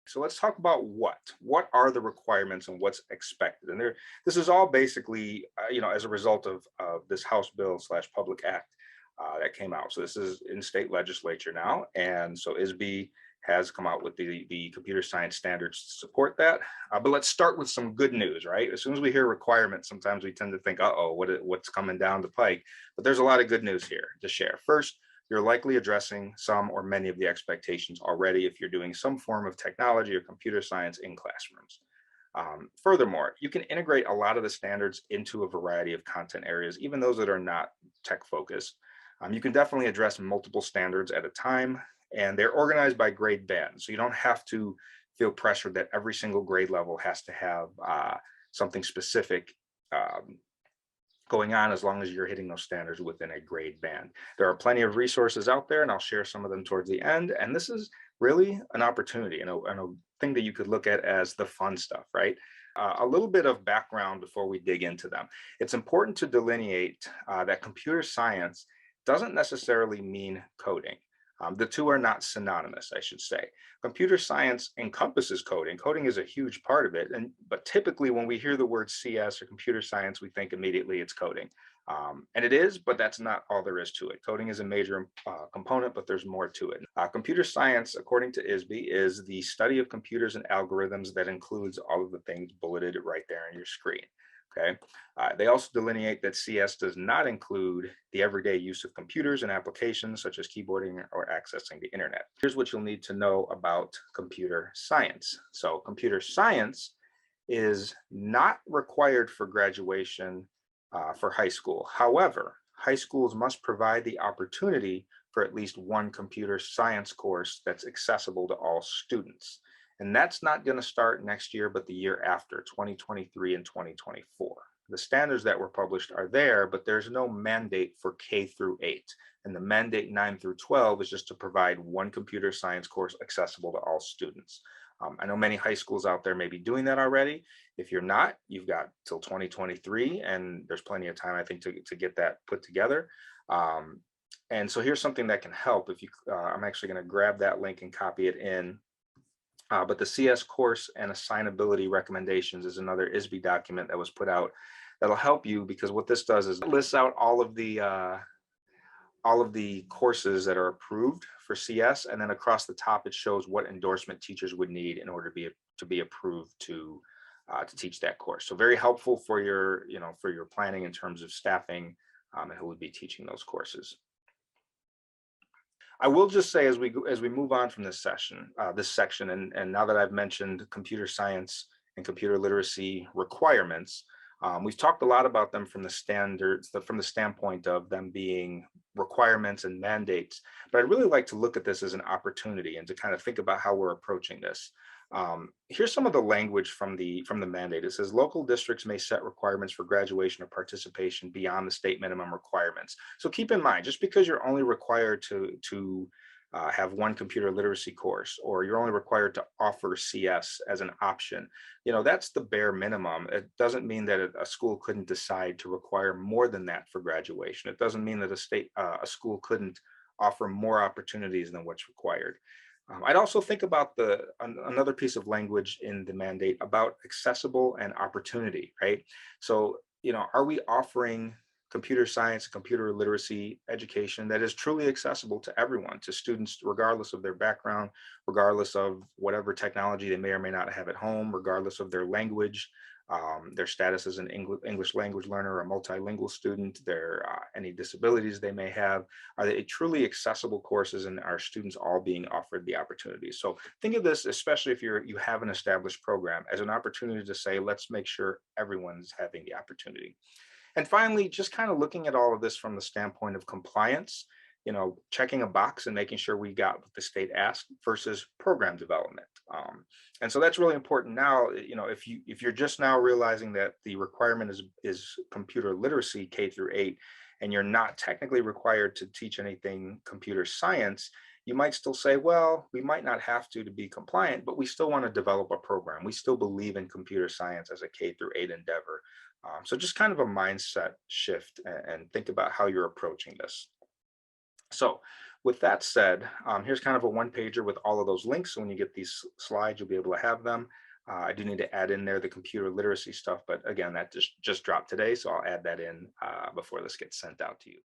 So let's talk about what are the requirements and what's expected. And this is all basically, as a result of this House bill slash public act that came out. So this is in state legislature now. And so ISB has come out with the computer science standards to support that. But let's start with some good news, right? As soon as we hear requirements, sometimes we tend to think, uh-oh, what's coming down the pike? But there's a lot of good news here to share. First, you're likely addressing some or many of the expectations already if you're doing some form of technology or computer science in classrooms. Furthermore, you can integrate a lot of the standards into a variety of content areas, even those that are not tech focused. You can definitely address multiple standards at a time, and they're organized by grade band. So you don't have to feel pressured that every single grade level has to have something specific going on, as long as you're hitting those standards within a grade band. There are plenty of resources out there, and I'll share some of them towards the end. And this is really an opportunity and a thing that you could look at as the fun stuff, right? A little bit of background before we dig into them. It's important to delineate that computer science doesn't necessarily mean coding. The two are not synonymous, I should say. Computer science encompasses coding. Coding is a huge part of it, but typically when we hear the word CS or computer science, we think immediately it's coding. And it is, but that's not all there is to it. Coding is a major component, but there's more to it. Computer science, according to ISB, is the study of computers and algorithms that includes all of the things bulleted right there on your screen. Okay. They also delineate that CS does not include the everyday use of computers and applications such as keyboarding or accessing the internet. Here's what you'll need to know about computer science. So computer science is not required for graduation for high school. However, high schools must provide the opportunity for at least one computer science course that's accessible to all students. And that's not going to start next year, but the year after, 2023 and 2024. The standards that were published are there, but there's no mandate for K through 8. And the mandate 9 through 12 is just to provide one computer science course accessible to all students. I know many high schools out there may be doing that already. If you're not, you've got till 2023, and there's plenty of time, I think, to get that put together. And so here's something that can help. If you, I'm actually going to grab that link and copy it in. But the CS course and assignability recommendations is another ISB document that was put out that'll help you, because what this does is it lists out all of the courses that are approved for CS, and then across the top it shows what endorsement teachers would need in order to be approved to teach that course. So very helpful for your planning in terms of staffing and who would be teaching those courses. I will just say, as we move on from this section, and now that I've mentioned computer science and computer literacy requirements, we've talked a lot about them from the standards, from the standpoint of them being requirements and mandates. But I'd really like to look at this as an opportunity and to kind of think about how we're approaching this. Here's some of the language from the mandate. It says local districts may set requirements for graduation or participation beyond the state minimum requirements. So keep in mind, just because you're only required to have one computer literacy course, or you're only required to offer CS as an option, that's the bare minimum. It doesn't mean that a school couldn't decide to require more than that for graduation. It doesn't mean that a school couldn't offer more opportunities than what's required. I'd also think about another piece of language in the mandate about accessible and opportunity, right? So, are we offering computer science, computer literacy education that is truly accessible to everyone, to students, regardless of their background, regardless of whatever technology they may or may not have at home, regardless of their language, their status as an English language learner or a multilingual student, any disabilities they may have? Are they truly accessible courses, and are students all being offered the opportunities? So think of this, especially if you have an established program, as an opportunity to say, let's make sure everyone's having the opportunity. And finally, just kind of looking at all of this from the standpoint of compliance, checking a box and making sure we got what the state asked versus program development. And so that's really important now. If you're just now realizing that the requirement is computer literacy K through 8, and you're not technically required to teach anything computer science, you might still say, well, we might not have to be compliant, but we still want to develop a program. We still believe in computer science as a K through 8 endeavor. So just kind of a mindset shift, and think about how you're approaching this. So with that said, here's kind of a one pager with all of those links. So when you get these slides, you'll be able to have them. I do need to add in there the computer literacy stuff, but again, that just dropped today. So I'll add that in before this gets sent out to you.